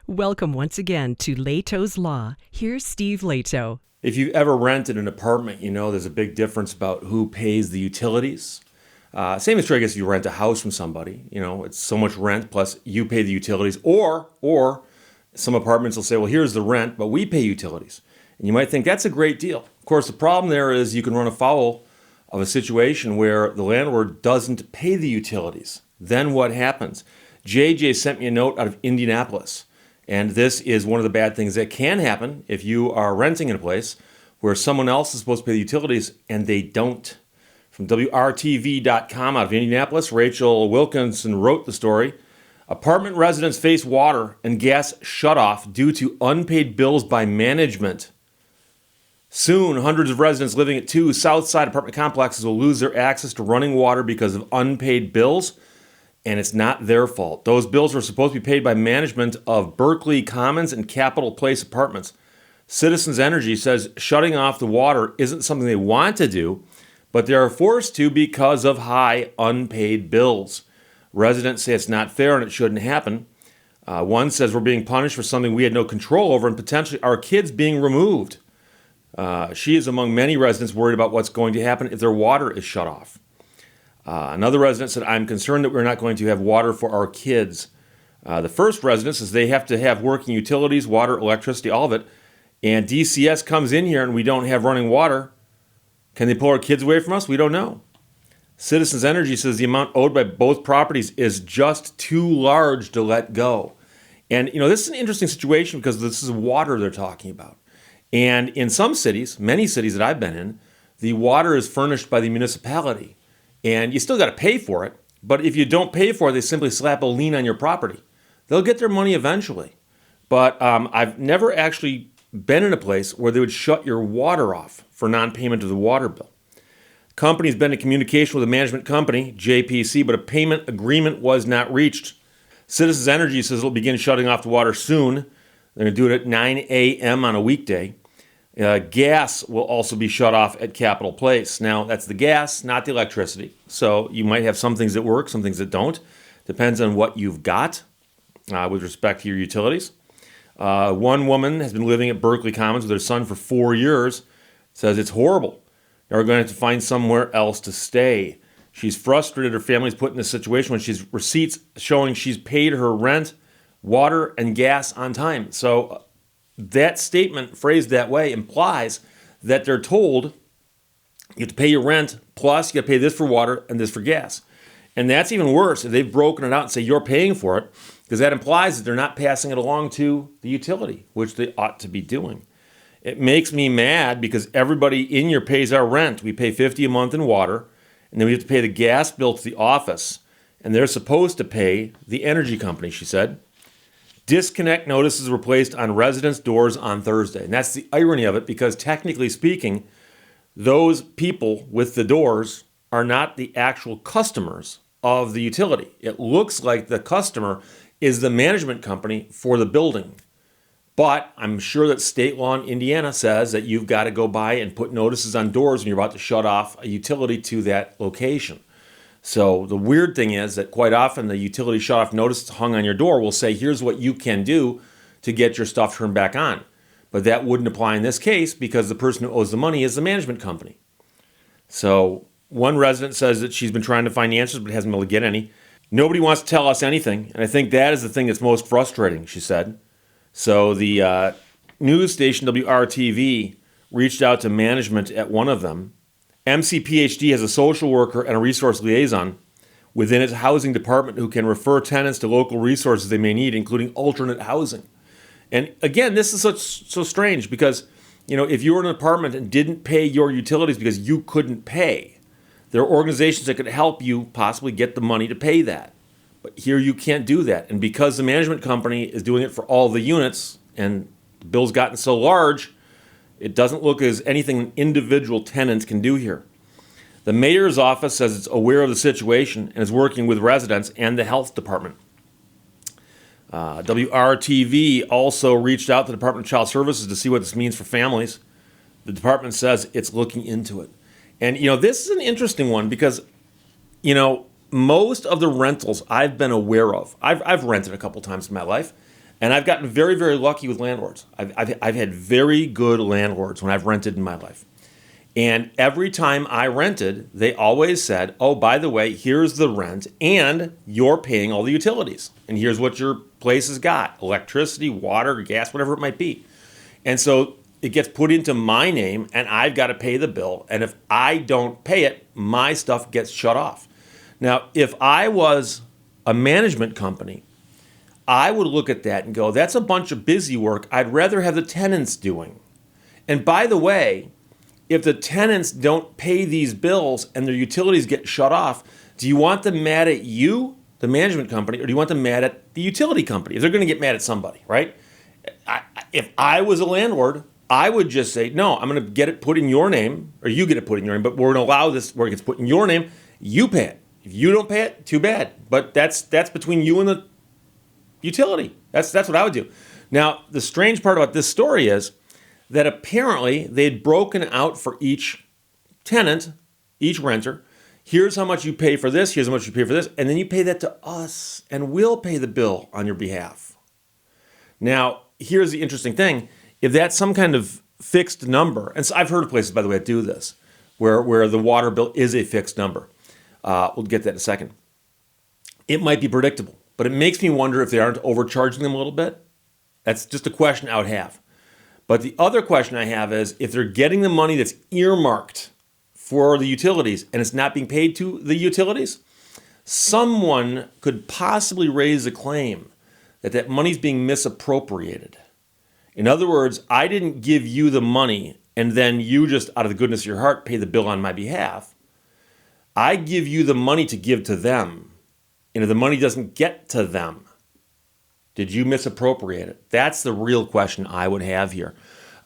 Welcome once again to Lehto's Law. Here's Steve Lehto. If you've ever rented an apartment, you know there's a big difference about who pays the utilities. Same is true, I guess, if you rent a house from somebody. You know, it's so much rent plus you pay the utilities. Or some apartments will say, well, here's the rent, but we pay utilities. And you might think that's a great deal. Of course, the problem there is you can run afoul of a situation where the landlord doesn't pay the utilities. Then what happens? JJ sent me a note out of Indianapolis. And this is one of the bad things that can happen if you are renting in a place where someone else is supposed to pay the utilities and they don't. From WRTV.com out of Indianapolis, Rachel Wilkinson wrote the story. Apartment residents face water and gas shutoff due to unpaid bills by management. Soon, hundreds of residents living at two Southside apartment complexes will lose their access to running water because of unpaid bills. And it's not their fault. Those bills were supposed to be paid by management of Berkeley Commons and Capitol Place apartments. Citizens Energy says shutting off the water isn't something they want to do, but they are forced to because of high unpaid bills. Residents say it's not fair and it shouldn't happen. One says we're being punished for something we had no control over and potentially our kids being removed. She is among many residents worried about what's going to happen if their water is shut off. Another resident said, I'm concerned that we're not going to have water for our kids. The first resident says they have to have working utilities, water, electricity, all of it. And DCS comes in here and we don't have running water. Can they pull our kids away from us? We don't know. Citizens Energy says the amount owed by both properties is just too large to let go. And, you know, this is an interesting situation because this is water they're talking about. And in some cities, many cities that I've been in, the water is furnished by the municipality. And you still got to pay for it. But if you don't pay for it, they simply slap a lien on your property. They'll get their money eventually. But I've never actually been in a place where they would shut your water off for non-payment of the water bill. The company's been in communication with a management company, JPC, but a payment agreement was not reached. Citizens Energy says it'll begin shutting off the water soon. They're going to do it at 9 a.m. on a weekday. Gas will also be shut off at Capitol Place. Now, that's the gas, not the electricity. So you might have some things that work, some things that don't. Depends on what you've got with respect to your utilities. One woman has been living at Berkeley Commons with her son for 4 years. Says it's horrible. They're going to have to find somewhere else to stay. She's frustrated her family's put in this situation when she's receipts showing she's paid her rent, water, and gas on time. So that statement phrased that way implies that they're told you have to pay your rent, plus you got to pay this for water and this for gas. And that's even worse if they've broken it out and say you're paying for it, because that implies that they're not passing it along to the utility, which they ought to be doing. It makes me mad because everybody in here pays our rent. We pay $50 a month in water, and then we have to pay the gas bill to the office, and they're supposed to pay the energy company, she said. Disconnect notices were placed on residents' doors on Thursday. And that's the irony of it, because technically speaking, those people with the doors are not the actual customers of the utility. It looks like the customer is the management company for the building. But I'm sure that state law in Indiana says that you've got to go by and put notices on doors when you're about to shut off a utility to that location. So the weird thing is that quite often the utility shut-off notice hung on your door will say, here's what you can do to get your stuff turned back on. But that wouldn't apply in this case because the person who owes the money is the management company. So one resident says that she's been trying to find answers but hasn't been able to get any. Nobody wants to tell us anything, and I think that is the thing that's most frustrating, she said. So the news station WRTV reached out to management at one of them. MCPHD has a social worker and a resource liaison within its housing department who can refer tenants to local resources they may need, including alternate housing. And again, this is so strange because, you know, if you were in an apartment and didn't pay your utilities because you couldn't pay, there are organizations that could help you possibly get the money to pay that. But here you can't do that. And because the management company is doing it for all the units and the bill's gotten so large, it doesn't look as anything an individual tenant can do here. The mayor's office says it's aware of the situation and is working with residents and the health department. WRTV also reached out to the Department of Child Services to see what this means for families. The department says it's looking into it. And, you know, this is an interesting one because, you know, most of the rentals I've been aware of, I've rented a couple times in my life, And I've gotten very, very lucky with landlords. I've had very good landlords when I've rented in my life. And every time I rented, they always said, oh, by the way, here's the rent and you're paying all the utilities. And here's what your place has got: electricity, water, gas, whatever it might be. And so it gets put into my name and I've got to pay the bill. And if I don't pay it, my stuff gets shut off. Now, if I was a management company, I would look at that and go, that's a bunch of busy work I'd rather have the tenants doing. And by the way, if the tenants don't pay these bills and their utilities get shut off, do you want them mad at you, the management company, or do you want them mad at the utility company? They're going to get mad at somebody, right? If I was a landlord, I would just say, no, I'm going to get it put in your name, or you get it put in your name, but we're going to allow this where it gets put in your name. You pay it. If you don't pay it, too bad. But that's between you and the utility. That's what I would do. Now, the strange part about this story is that apparently they'd broken out for each tenant, each renter. Here's how much you pay for this, here's how much you pay for this, and then you pay that to us, and we'll pay the bill on your behalf. Now, here's the interesting thing. If that's some kind of fixed number, and so I've heard of places, by the way, that do this, where the water bill is a fixed number. We'll get that in a second. It might be predictable, but it makes me wonder if they aren't overcharging them a little bit. That's just a question I would have. But the other question I have is, if they're getting the money that's earmarked for the utilities and it's not being paid to the utilities, someone could possibly raise a claim that that money's being misappropriated. In other words, I didn't give you the money and then you just, out of the goodness of your heart, pay the bill on my behalf. I give you the money to give to them. And if the money doesn't get to them, did you misappropriate it? That's the real question I would have here.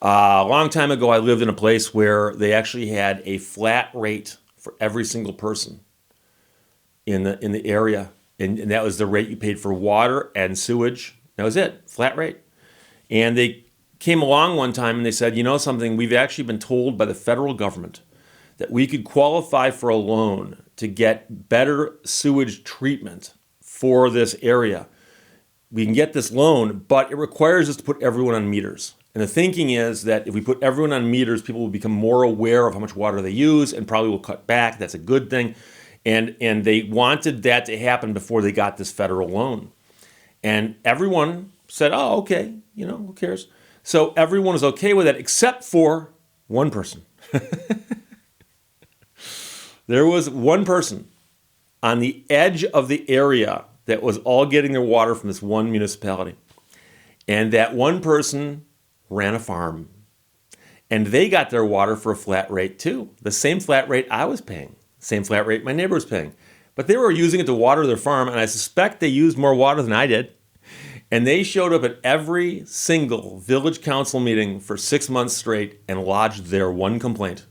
A long time ago, I lived in a place where they actually had a flat rate for every single person in the area. And that was the rate you paid for water and sewage. That was it, flat rate. And they came along one time and they said, you know something, we've actually been told by the federal government that we could qualify for a loan to get better sewage treatment for this area. We can get this loan, but it requires us to put everyone on meters. And the thinking is that if we put everyone on meters, people will become more aware of how much water they use and probably will cut back. That's a good thing. And they wanted that to happen before they got this federal loan. And everyone said, oh, okay, who cares? So everyone was okay with that except for one person. There was one person on the edge of the area that was all getting their water from this one municipality. And that one person ran a farm. And they got their water for a flat rate too. The same flat rate I was paying. Same flat rate my neighbor was paying. But they were using it to water their farm, and I suspect they used more water than I did. And they showed up at every single village council meeting for 6 months straight and lodged their one complaint.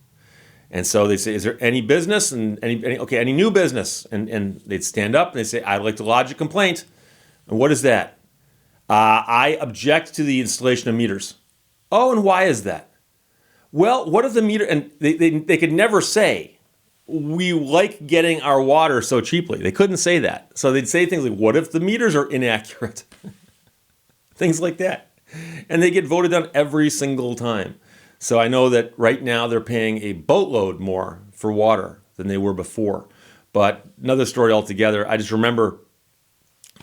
And so they say, is there any business and any new business? And they'd stand up and they'd say, I'd like to lodge a complaint. And what is that? I object to the installation of meters. Oh, and why is that? Well, what if the meter, and they could never say, we like getting our water so cheaply. They couldn't say that. So they'd say things like, what if the meters are inaccurate? Things like that. And they get voted down every single time. So I know that right now they're paying a boatload more for water than they were before. But another story altogether, I just remember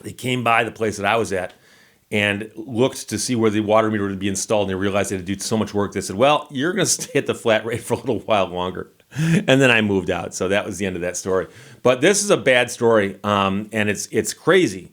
they came by the place that I was at and looked to see where the water meter would be installed, and they realized they had to do so much work. They said, well, you're going to stay at the flat rate for a little while longer. And then I moved out. So that was the end of that story. But this is a bad story, and it's crazy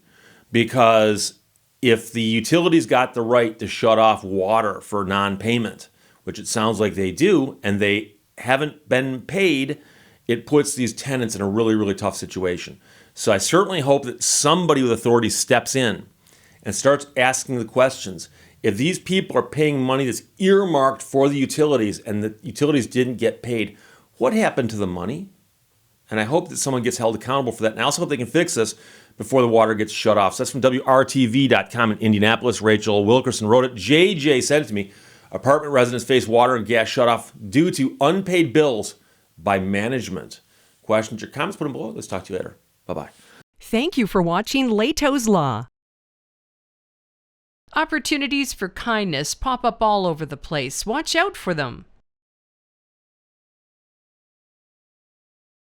because if the utilities got the right to shut off water for non-payment, which it sounds like they do, and they haven't been paid, it puts these tenants in a really, really tough situation. So I certainly hope that somebody with authority steps in and starts asking the questions. If these people are paying money that's earmarked for the utilities and the utilities didn't get paid, what happened to the money? And I hope that someone gets held accountable for that. And I also hope they can fix this before the water gets shut off. So that's from WRTV.com in Indianapolis. Rachel Wilkerson wrote it. JJ sent it to me. Apartment residents face water and gas shut off due to unpaid bills by management. Questions or comments, put them below. Let's talk to you later. Bye-bye. Thank you for watching Lehto's Law. Opportunities for kindness pop up all over the place. Watch out for them.